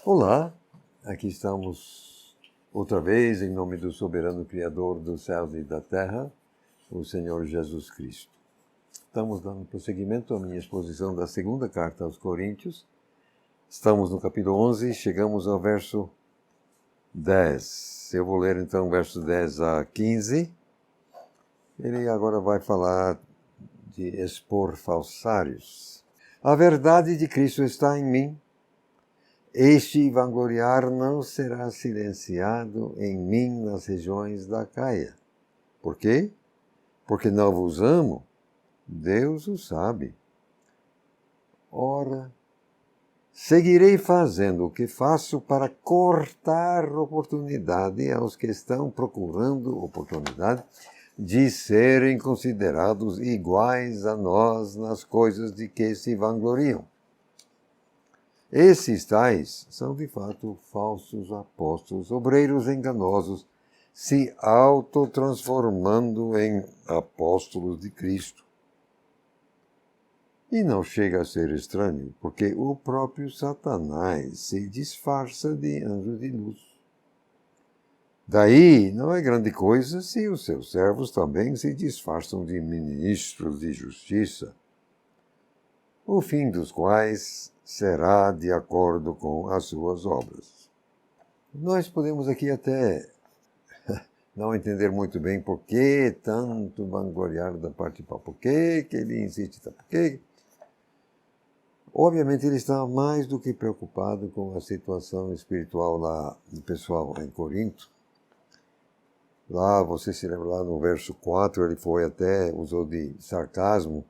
Olá, aqui estamos outra vez em nome do soberano Criador dos céus e da terra, o Senhor Jesus Cristo. Estamos dando prosseguimento à minha exposição da segunda carta aos Coríntios. Estamos no capítulo 11, chegamos ao verso 10. Eu vou ler então o verso 10 a 15. Ele agora vai falar de expor falsários. A verdade de Cristo está em mim. Este vangloriar não será silenciado em mim nas regiões da Caia. Por quê? Porque não vos amo? Deus o sabe. Ora, seguirei fazendo o que faço para cortar oportunidade aos que estão procurando oportunidade de serem considerados iguais a nós nas coisas de que se vangloriam. Esses tais são, de fato, falsos apóstolos, obreiros enganosos, se autotransformando em apóstolos de Cristo. E não chega a ser estranho, porque o próprio Satanás se disfarça de anjo de luz. Daí não é grande coisa se os seus servos também se disfarçam de ministros de justiça, o fim dos quais será de acordo com as suas obras. Nós podemos aqui até não entender muito bem por que tanto vangloriar da parte de Paulo. Por que ele insiste? Por quê? Obviamente ele está mais do que preocupado com a situação espiritual lá do pessoal em Corinto. Lá, você se lembra, lá no verso 4, ele usou de sarcasmo,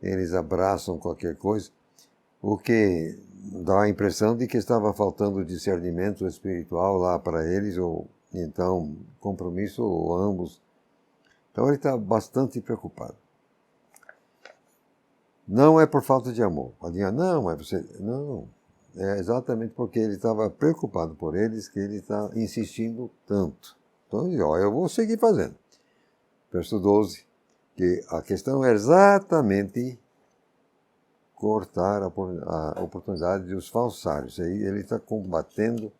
eles abraçam qualquer coisa. O que dá a impressão de que estava faltando discernimento espiritual lá para eles, ou então compromisso, ou ambos. Então ele está bastante preocupado. Não é por falta de amor. Não, mas você... Não, é exatamente porque ele estava preocupado por eles que ele está insistindo tanto. Então, eu vou seguir fazendo. Verso 12, que a questão é exatamente cortar a oportunidade dos falsários. Aí ele está combatendo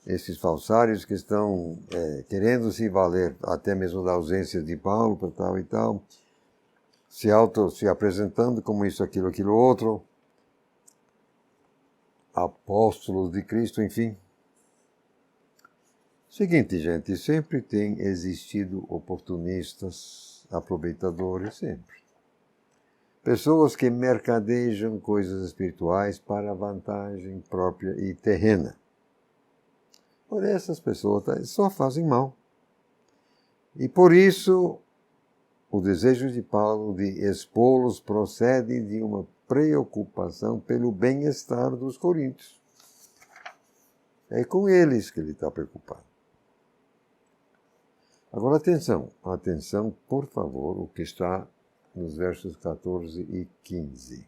esses falsários que estão querendo se valer até mesmo da ausência de Paulo para tal e tal, se apresentando como isso, aquilo, outro, apóstolos de Cristo, enfim. Seguinte, gente, sempre tem existido oportunistas, aproveitadores, sempre. Pessoas que mercadejam coisas espirituais para vantagem própria e terrena. Por essas pessoas só fazem mal. E por isso, o desejo de Paulo de expô-los procede de uma preocupação pelo bem-estar dos coríntios. É com eles que ele está preocupado. Agora, atenção, por favor, o que está nos versos 14 e 15.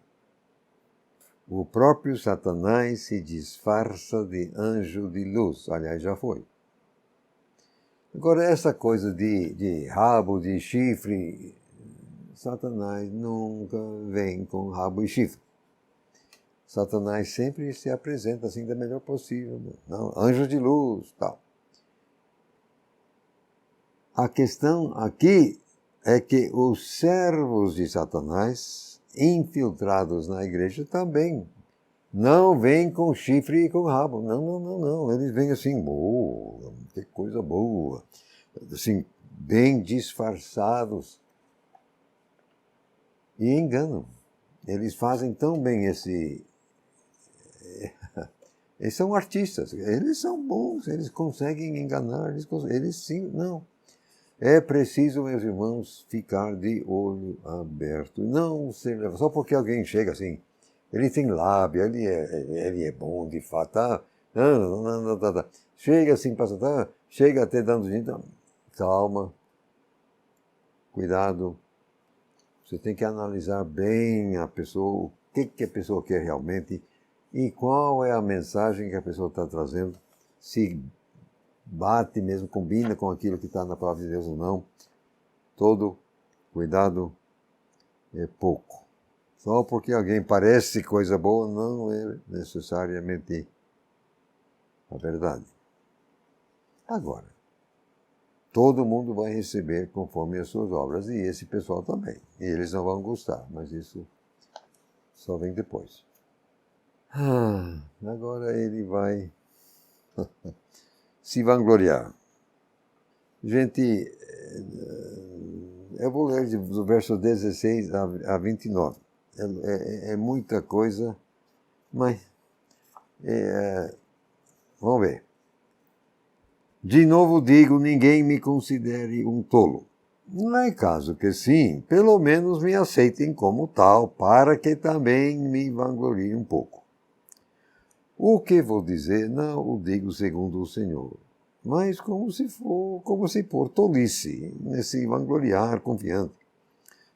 O próprio Satanás se disfarça de anjo de luz. Aliás, já foi. Agora, essa coisa de rabo, de chifre, Satanás nunca vem com rabo e chifre. Satanás sempre se apresenta assim da melhor possível. Não, anjo de luz, tal. A questão aqui é que os servos de Satanás, infiltrados na igreja, também não vêm com chifre e com rabo. Não. Eles vêm assim, boa, que coisa boa. Assim, bem disfarçados. E enganam. Eles fazem tão bem eles são artistas, eles são bons, eles conseguem enganar, eles sim, não. É preciso, meus irmãos, ficar de olho aberto. Não ser levado só porque alguém chega assim. Ele tem lábia, ele é bom de fato. Tá? Não. Chega assim, chega até dando gente. Calma. Cuidado. Você tem que analisar bem a pessoa, o que a pessoa quer realmente e qual é a mensagem que a pessoa está trazendo. Se bate mesmo, combina com aquilo que está na palavra de Deus ou não. Todo cuidado é pouco. Só porque alguém parece coisa boa, não é necessariamente a verdade. Agora, todo mundo vai receber conforme as suas obras, e esse pessoal também. E eles não vão gostar, mas isso só vem depois. Agora ele vai se vangloriar. Gente, eu vou ler do verso 16 a 29. É muita coisa, mas vamos ver. De novo digo, ninguém me considere um tolo. Não é caso que sim, pelo menos me aceitem como tal, para que também me vanglorie um pouco. O que vou dizer não o digo segundo o Senhor, mas como se por tolice, nesse vangloriar confiante.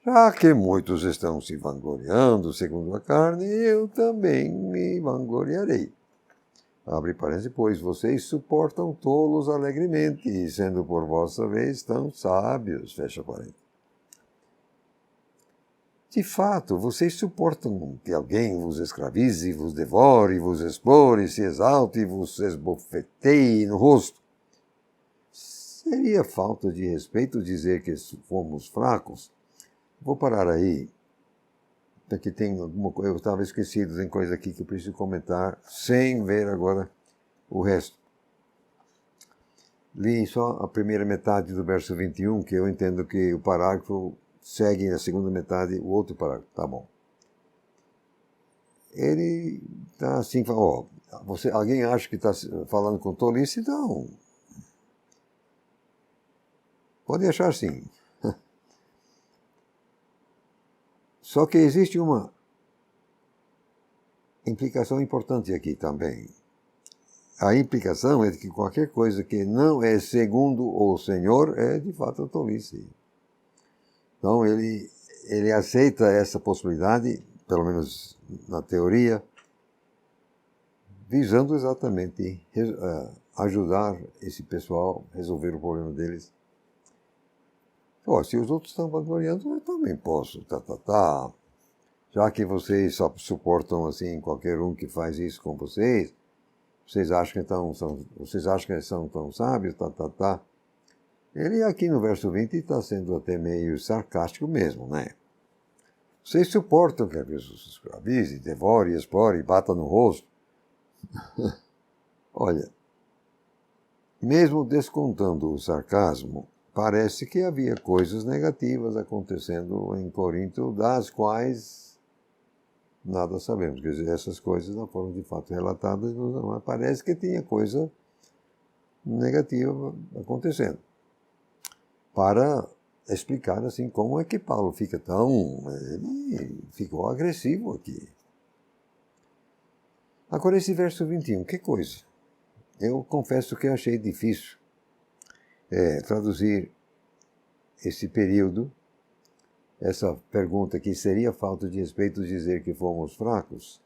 Já que muitos estão se vangloriando segundo a carne, eu também me vangloriarei. Abre parênteses, pois vocês suportam tolos alegremente, e sendo por vossa vez tão sábios, fecha parênteses. De fato, vocês suportam que alguém vos escravize, vos devore, vos explore, se exalte, vos esbofeteie no rosto. Seria falta de respeito dizer que fomos fracos? Vou parar aí, porque tem alguma coisa, eu estava esquecido, tem coisa aqui que eu preciso comentar, sem ver agora o resto. Li só a primeira metade do verso 21, que eu entendo que o parágrafo segue na segunda metade o outro parágrafo. Tá bom. Ele está assim, alguém acha que está falando com tolice? Então, pode achar sim. Só que existe uma implicação importante aqui também. A implicação é de que qualquer coisa que não é segundo o Senhor é de fato tolice. Então ele aceita essa possibilidade, pelo menos na teoria, visando exatamente ajudar esse pessoal a resolver o problema deles. Se os outros estão vangloriando, eu também posso, Já que vocês só suportam assim qualquer um que faz isso com vocês, vocês acham que são tão sábios, Ele aqui no verso 20 está sendo até meio sarcástico mesmo, né? Vocês suportam que a pessoa se escravize, devore, explore, bata no rosto? Olha, mesmo descontando o sarcasmo, parece que havia coisas negativas acontecendo em Corinto, das quais nada sabemos. Quer dizer, essas coisas não foram de fato relatadas, mas parece que tinha coisa negativa acontecendo. Para explicar assim como é que Paulo fica ele ficou agressivo aqui. Agora esse verso 21, que coisa. Eu confesso que achei difícil traduzir esse período, essa pergunta que seria falta de respeito dizer que fomos fracos.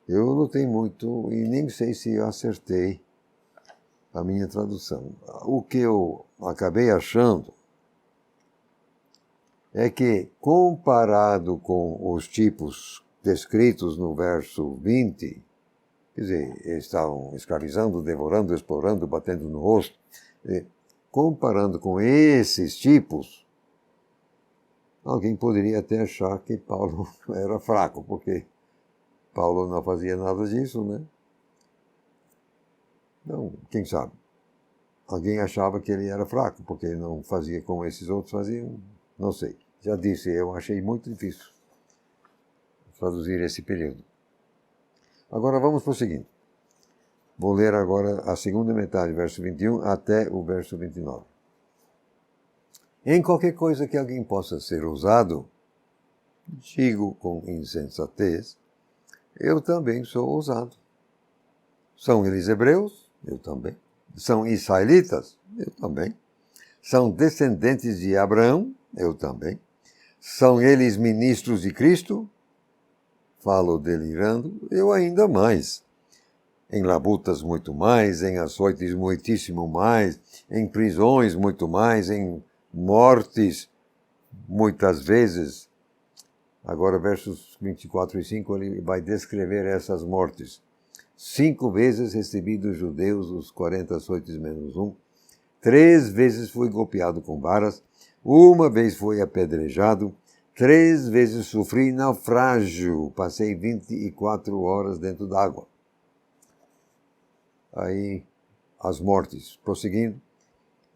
Eu lutei muito e nem sei se eu acertei a minha tradução. O que eu acabei achando é que, comparado com os tipos descritos no verso 20, quer dizer, eles estavam escravizando, devorando, explorando, batendo no rosto, comparando com esses tipos, alguém poderia até achar que Paulo era fraco, porque Paulo não fazia nada disso, né? Não, quem sabe? Alguém achava que ele era fraco, porque ele não fazia como esses outros faziam, não sei. Já disse, eu achei muito difícil traduzir esse período. Agora vamos para o seguinte. Vou ler agora a segunda metade, verso 21 até o verso 29. Em qualquer coisa que alguém possa ser usado, digo com insensatez, eu também sou ousado. São eles hebreus? Eu também. São israelitas? Eu também. São descendentes de Abraão? Eu também. São eles ministros de Cristo? Falo delirando, eu ainda mais. Em labutas muito mais, em açoites muitíssimo mais, em prisões muito mais, em mortes muitas vezes. Agora, versos 24 e 5, ele vai descrever essas mortes. 5 vezes recebi dos judeus os 40 açoites menos um. 3 vezes fui golpeado com varas. 1 vez fui apedrejado. 3 vezes sofri naufrágio. Passei 24 horas dentro d'água. Aí, as mortes, prosseguindo.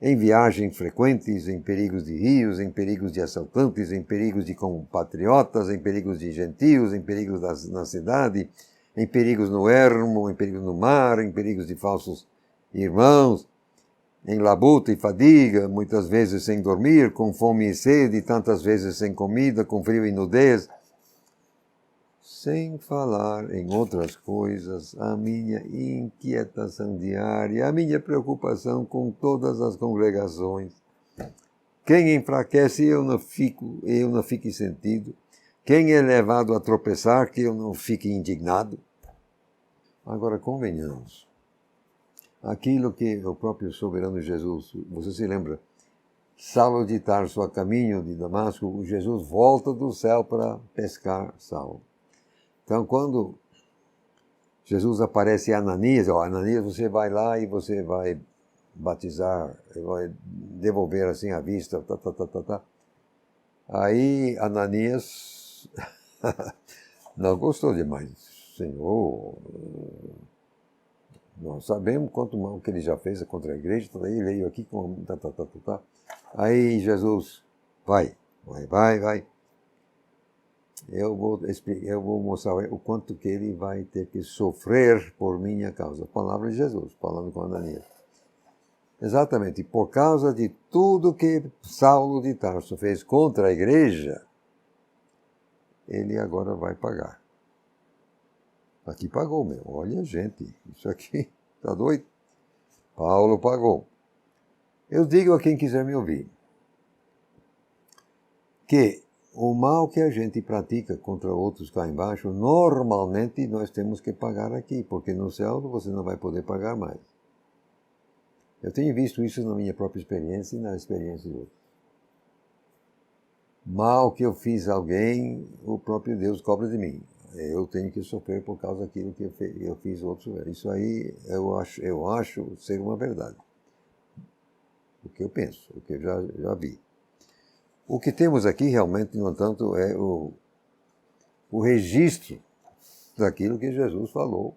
Em viagens frequentes, em perigos de rios, em perigos de assaltantes, em perigos de compatriotas, em perigos de gentios, em perigos na cidade, em perigos no ermo, em perigos no mar, em perigos de falsos irmãos, em labuta e fadiga, muitas vezes sem dormir, com fome e sede, tantas vezes sem comida, com frio e nudez. Sem falar em outras coisas, a minha inquietação diária, a minha preocupação com todas as congregações. Quem enfraquece, eu não fique sentido. Quem é levado a tropeçar, que eu não fique indignado. Agora, convenhamos. Aquilo que o próprio soberano Jesus, você se lembra? Saulo de Tarso, a caminho de Damasco, Jesus volta do céu para pescar Saulo. Então, quando Jesus aparece a Ananias, Ananias, você vai lá e você vai batizar, vai devolver assim a vista, Aí Ananias não gostou demais. Senhor, nós sabemos quanto mal que ele já fez contra a igreja, aí veio aqui com... Aí Jesus, vai. Eu vou mostrar o quanto que ele vai ter que sofrer por minha causa. Palavra de Jesus, falando com Ananias. Exatamente, por causa de tudo que Saulo de Tarso fez contra a igreja, ele agora vai pagar. Aqui pagou, meu. Olha, gente, isso aqui tá doido. Paulo pagou. Eu digo a quem quiser me ouvir que o mal que a gente pratica contra outros cá embaixo, normalmente nós temos que pagar aqui, porque no céu você não vai poder pagar mais. Eu tenho visto isso na minha própria experiência e na experiência de outros. Mal que eu fiz a alguém, o próprio Deus cobra de mim. Eu tenho que sofrer por causa daquilo que eu fiz outros. Isso aí eu acho ser uma verdade. O que eu penso, o que eu já vi. O que temos aqui realmente, no entanto, é o registro daquilo que Jesus falou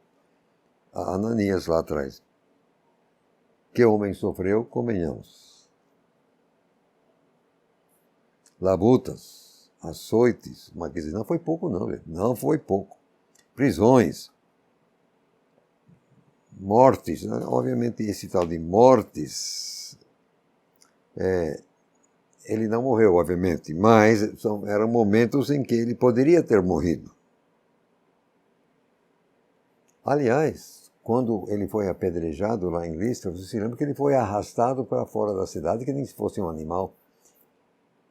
a Ananias lá atrás. Que o homem sofreu, convenhamos. Labutas, açoites, mas quer dizer, não foi pouco não, velho. Não foi pouco. Prisões, mortes, obviamente esse tal de mortes, ele não morreu, obviamente, mas eram momentos em que ele poderia ter morrido. Aliás, quando ele foi apedrejado lá em Listra, você se lembra que ele foi arrastado para fora da cidade, que nem se fosse um animal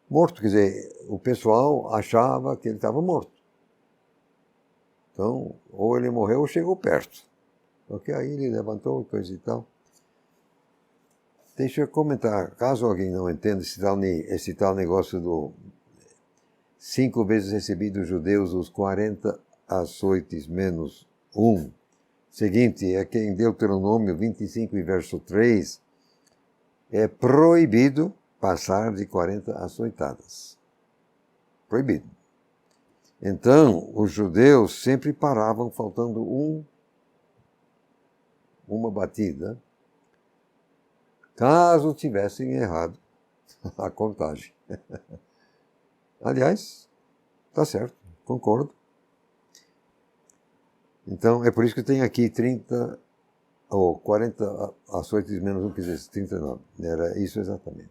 morto. Quer dizer, o pessoal achava que ele estava morto. Então, ou ele morreu ou chegou perto. Porque aí ele levantou, coisa e tal. Deixa eu comentar, caso alguém não entenda esse tal negócio do 5 vezes recebi dos judeus os 40 açoites menos 1. Seguinte, é que em Deuteronômio 25 e verso 3, é proibido passar de 40 açoitadas. Proibido. Então, os judeus sempre paravam faltando uma batida, caso tivessem errado a contagem. Aliás, está certo, concordo. Então, é por isso que tem aqui 30 ou 40 açoites menos 1, quer dizer, 39. Era isso exatamente.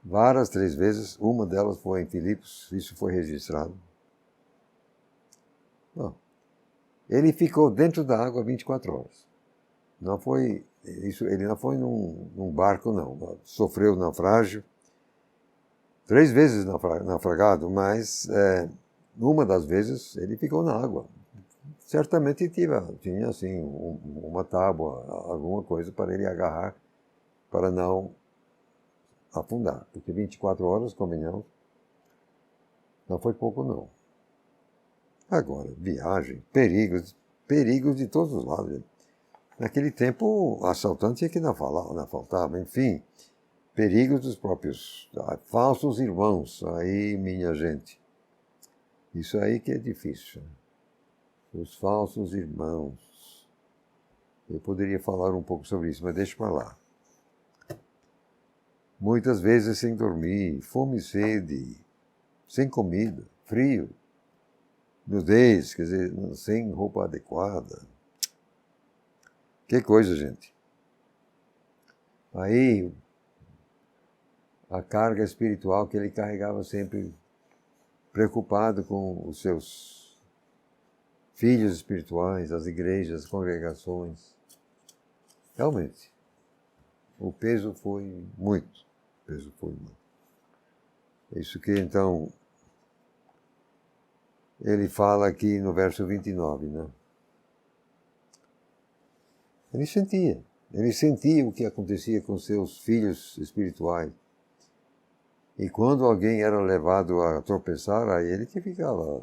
Varas 3 vezes, uma delas foi em Filipos, isso foi registrado. Bom, ele ficou dentro da água 24 horas. Não foi isso, ele não foi num barco, não. Sofreu naufrágio. 3 vezes naufragado, mas uma das vezes ele ficou na água. Certamente tinha assim uma tábua, alguma coisa para ele agarrar, para não afundar. Porque 24 horas, convenhamos, não foi pouco não. Agora, viagem, perigos. perigos de todos os lados. Naquele tempo, o assaltante é que não faltava, enfim, perigos dos próprios falsos irmãos. Aí, minha gente, isso aí que é difícil. Os falsos irmãos. Eu poderia falar um pouco sobre isso, mas deixa para lá. Muitas vezes sem dormir, fome e sede, sem comida, frio, nudez, quer dizer, sem roupa adequada. Que coisa, gente. Aí, a carga espiritual que ele carregava sempre, preocupado com os seus filhos espirituais, as igrejas, as congregações. Realmente, o peso foi muito. O peso foi muito. Isso que, então, ele fala aqui no verso 29, né? Ele sentia o que acontecia com seus filhos espirituais. E quando alguém era levado a tropeçar, aí ele que ficava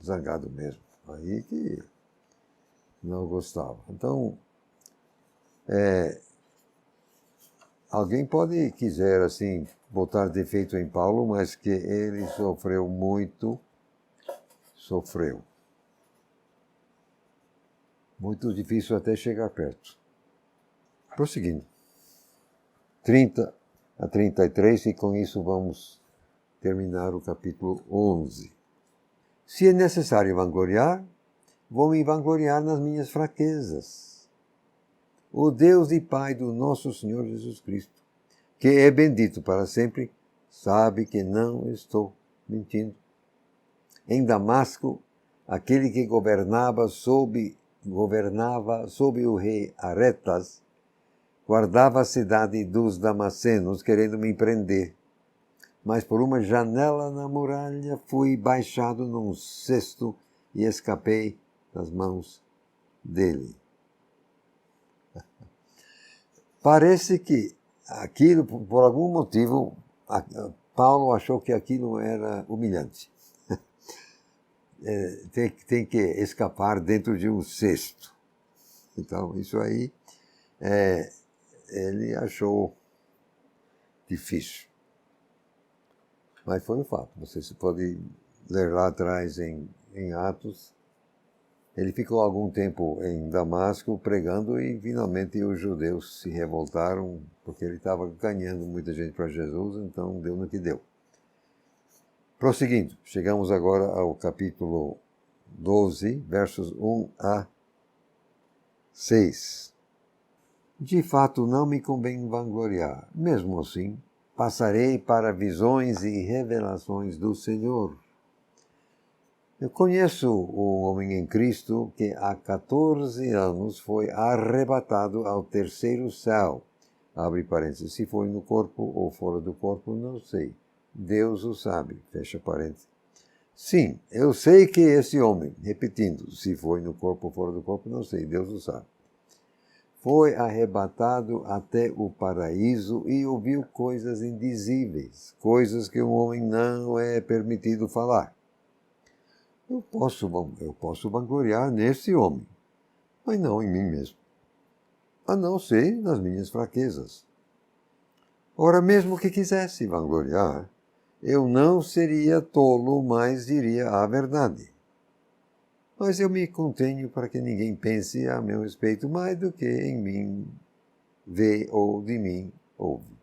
zangado mesmo. Aí que não gostava. Então, alguém pode quiser, assim, botar defeito em Paulo, mas que ele sofreu muito, sofreu. Muito difícil até chegar perto. Prosseguindo. 30 a 33, e com isso vamos terminar o capítulo 11. Se é necessário vangloriar, vou me vangloriar nas minhas fraquezas. O Deus e Pai do nosso Senhor Jesus Cristo, que é bendito para sempre, sabe que não estou mentindo. Em Damasco, aquele que governava sob o rei Aretas, guardava a cidade dos Damascenos, querendo me prender. Mas por uma janela na muralha fui baixado num cesto e escapei das mãos dele. Parece que aquilo, por algum motivo, Paulo achou que aquilo era humilhante. Tem que escapar dentro de um cesto. Então, isso aí ele achou difícil. Mas foi um fato. Você se pode ler lá atrás em Atos. Ele ficou algum tempo em Damasco pregando e finalmente os judeus se revoltaram porque ele estava ganhando muita gente para Jesus, então deu no que deu. Prosseguindo, chegamos agora ao capítulo 12, versos 1 a 6. De fato, não me convém vangloriar. Mesmo assim, passarei para visões e revelações do Senhor. Eu conheço um homem em Cristo que há 14 anos foi arrebatado ao terceiro céu. Abre parênteses, se foi no corpo ou fora do corpo, não sei. Deus o sabe, fecha parênteses. Sim, eu sei que esse homem, repetindo, se foi no corpo ou fora do corpo, não sei, Deus o sabe. Foi arrebatado até o paraíso e ouviu coisas indizíveis, coisas que um homem não é permitido falar. Eu posso vangloriar nesse homem, mas não em mim mesmo, a não ser nas minhas fraquezas. Ora, mesmo que quisesse vangloriar, eu não seria tolo, mas diria a verdade. Mas eu me contenho para que ninguém pense a meu respeito mais do que em mim vê ou de mim ouve.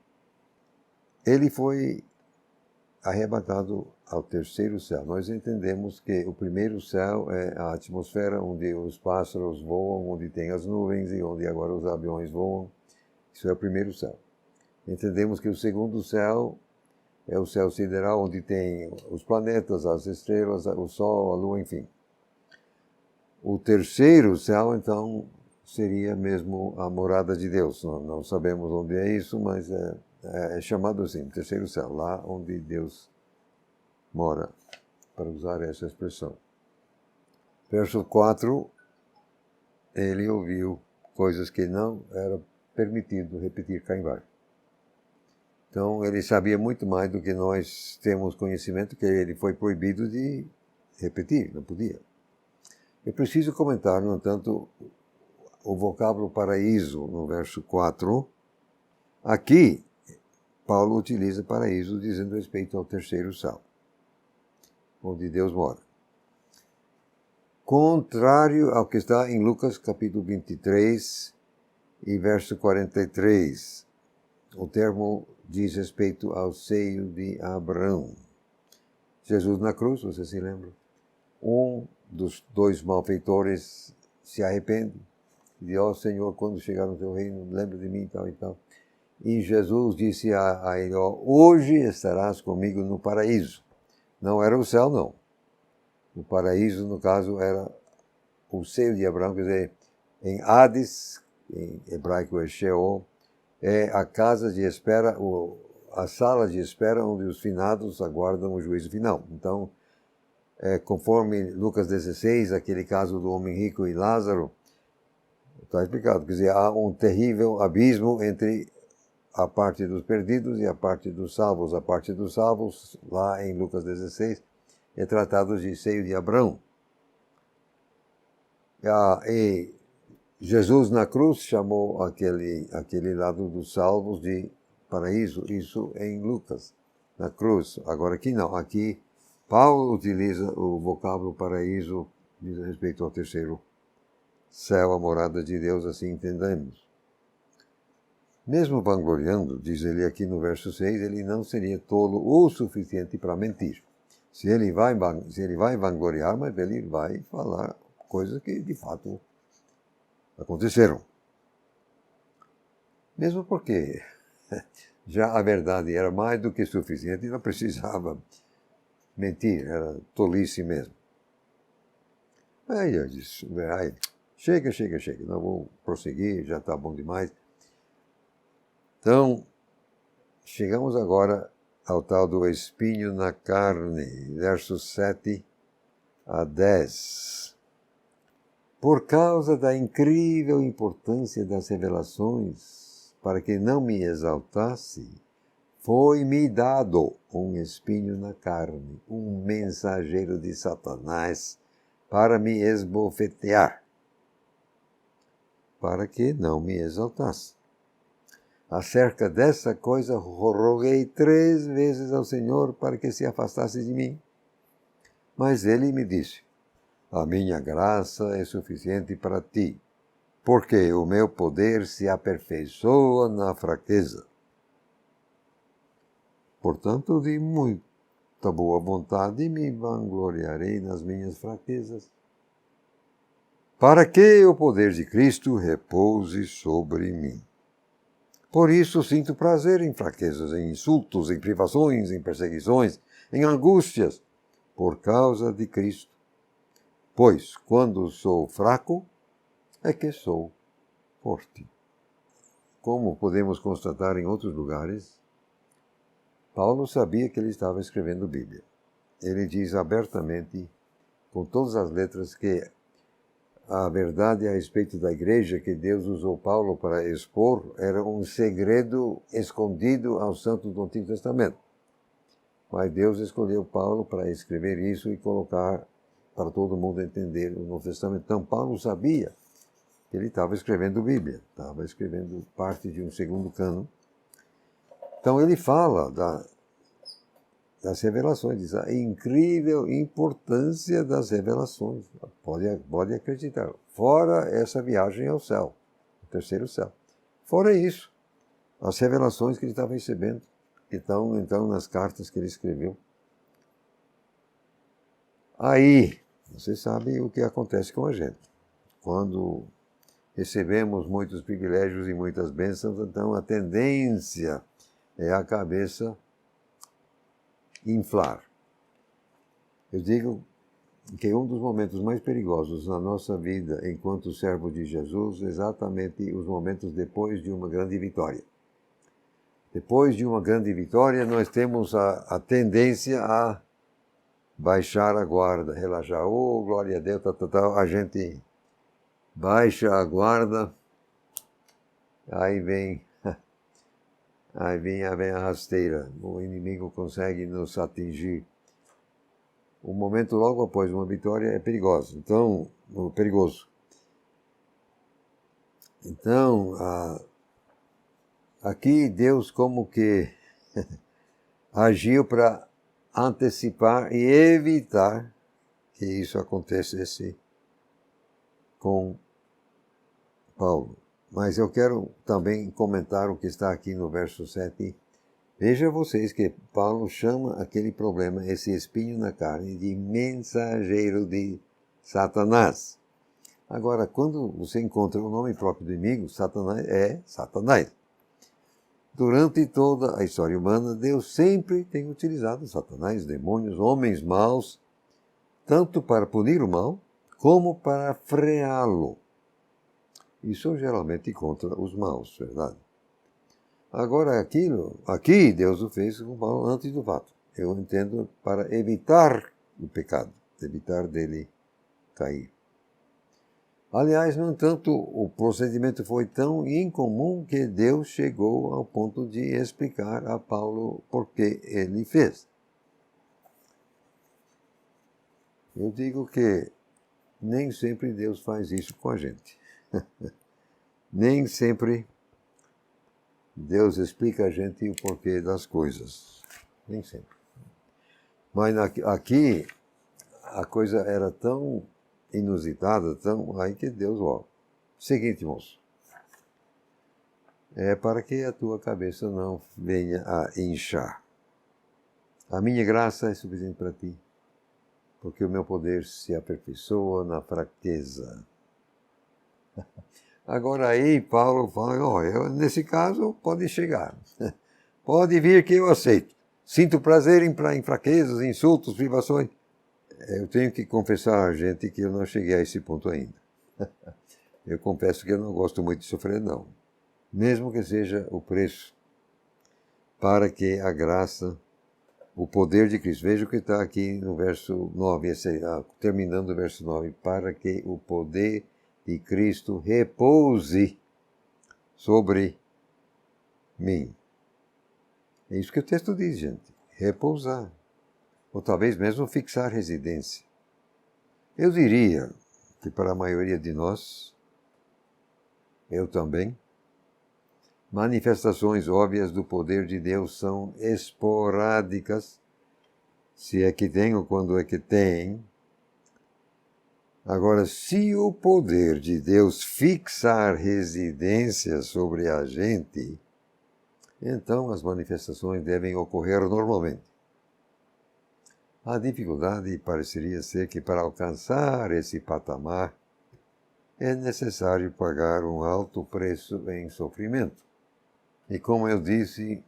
Ele foi arrebatado ao terceiro céu. Nós entendemos que o primeiro céu é a atmosfera onde os pássaros voam, onde tem as nuvens e onde agora os aviões voam. Isso é o primeiro céu. Entendemos que o segundo céu é o céu sideral, onde tem os planetas, as estrelas, o Sol, a Lua, enfim. O terceiro céu, então, seria mesmo a morada de Deus. Não sabemos onde é isso, mas é chamado assim, terceiro céu, lá onde Deus mora, para usar essa expressão. Verso 4, ele ouviu coisas que não era permitido repetir cá embaixo. Então, ele sabia muito mais do que nós temos conhecimento, que ele foi proibido de repetir, não podia. É preciso comentar, no entanto, o vocábulo paraíso no verso 4. Aqui, Paulo utiliza paraíso dizendo respeito ao terceiro céu, onde Deus mora. Contrário ao que está em Lucas capítulo 23 e verso 43. O termo diz respeito ao seio de Abraão. Jesus na cruz, você se lembra? Um dos dois malfeitores se arrepende. Diz, ó Senhor, quando chegar no teu reino, lembra de mim, tal e tal. E Jesus disse a ele, ó, hoje estarás comigo no paraíso. Não era o céu, não. O paraíso, no caso, era o seio de Abraão, quer dizer, em Hades, em hebraico é Sheol, é a casa de espera, a sala de espera onde os finados aguardam o juízo final. Então, conforme Lucas 16, aquele caso do homem rico e Lázaro, está explicado, quer dizer, há um terrível abismo entre a parte dos perdidos e a parte dos salvos. A parte dos salvos, lá em Lucas 16, é tratado de seio de Abraão. E Jesus na cruz chamou aquele lado dos salvos de paraíso, isso em Lucas, na cruz. Agora aqui não, aqui Paulo utiliza o vocábulo paraíso diz respeito ao terceiro céu, a morada de Deus, assim entendemos. Mesmo vangloriando, diz ele aqui no verso 6, ele não seria tolo o suficiente para mentir. Se ele vai vangloriar, mas ele vai falar coisas que de fato aconteceram. Mesmo porque já a verdade era mais do que suficiente e não precisava mentir, era tolice mesmo. Aí eu disse, chega, não vou prosseguir, já está bom demais. Então, chegamos agora ao tal do espinho na carne, versos 7 a 10. Por causa da incrível importância das revelações, para que não me exaltasse, foi-me dado um espinho na carne, um mensageiro de Satanás, para me esbofetear, para que não me exaltasse. Acerca dessa coisa, roguei 3 vezes ao Senhor para que se afastasse de mim. Mas ele me disse, a minha graça é suficiente para ti, porque o meu poder se aperfeiçoa na fraqueza. Portanto, de muita boa vontade me vangloriarei nas minhas fraquezas, para que o poder de Cristo repouse sobre mim. Por isso sinto prazer em fraquezas, em insultos, em privações, em perseguições, em angústias, por causa de Cristo. Pois, quando sou fraco, é que sou forte. Como podemos constatar em outros lugares, Paulo sabia que ele estava escrevendo Bíblia. Ele diz abertamente, com todas as letras, que a verdade a respeito da igreja que Deus usou Paulo para expor era um segredo escondido aos santos do Antigo Testamento. Mas Deus escolheu Paulo para escrever isso e colocar para todo mundo entender o Novo Testamento. Então Paulo sabia que ele estava escrevendo Bíblia, estava escrevendo parte de um segundo cânon. Então ele fala das revelações, diz a incrível importância das revelações. Pode acreditar. Fora essa viagem ao céu, o terceiro céu. Fora isso, as revelações que ele estava recebendo, que estão então nas cartas que ele escreveu. Aí, você sabe o que acontece com a gente. Quando recebemos muitos privilégios e muitas bênçãos, então a tendência é a cabeça inflar. Eu digo que um dos momentos mais perigosos na nossa vida enquanto servo de Jesus é exatamente os momentos depois de uma grande vitória. Depois de uma grande vitória, nós temos a tendência a baixar a guarda, relaxar. Oh, glória a Deus, a gente baixa a guarda, aí vem a rasteira, o inimigo consegue nos atingir. o momento logo após uma vitória é perigoso. Então, aqui Deus como que agiu para antecipar e evitar que isso acontecesse com Paulo. Mas eu quero também comentar o que está aqui no verso 7. Veja vocês que Paulo chama aquele problema, esse espinho na carne, de mensageiro de Satanás. Agora, quando você encontra o nome próprio do inimigo, Satanás é Satanás. Durante toda a história humana, Deus sempre tem utilizado Satanás, demônios, homens maus, tanto para punir o mal, como para freá-lo. Isso geralmente contra os maus, verdade? Agora, aqui Deus o fez com Paulo antes do fato. Eu entendo para evitar o pecado, evitar dele cair. Aliás, no entanto, o procedimento foi tão incomum que Deus chegou ao ponto de explicar a Paulo por que ele fez. Eu digo que nem sempre Deus faz isso com a gente. Nem sempre Deus explica a gente o porquê das coisas. Nem sempre. Mas aqui a coisa era tão inusitada, aí que Deus, seguinte, moço, é para que a tua cabeça não venha a inchar. A minha graça é suficiente para ti, porque o meu poder se aperfeiçoa na fraqueza. Agora aí Paulo fala, nesse caso pode chegar, pode vir que eu aceito. Sinto prazer em fraquezas, insultos, privações. Eu tenho que confessar a gente que eu não cheguei a esse ponto ainda. Eu confesso que eu não gosto muito de sofrer, não. Mesmo que seja o preço para que a graça, o poder de Cristo. Veja o que está aqui no verso 9, terminando o verso 9. Para que o poder de Cristo repouse sobre mim. É isso que o texto diz, gente. Repousar. Ou talvez mesmo fixar residência. Eu diria que para a maioria de nós, eu também, manifestações óbvias do poder de Deus são esporádicas, se é que tem ou quando é que tem. Agora, se o poder de Deus fixar residência sobre a gente, então as manifestações devem ocorrer normalmente. A dificuldade pareceria ser que para alcançar esse patamar é necessário pagar um alto preço em sofrimento. E como eu disse,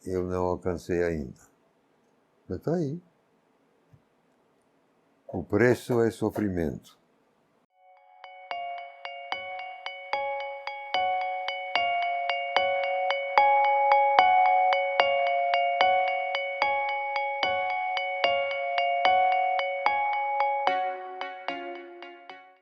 eu não alcancei ainda. Mas está aí. O preço é sofrimento.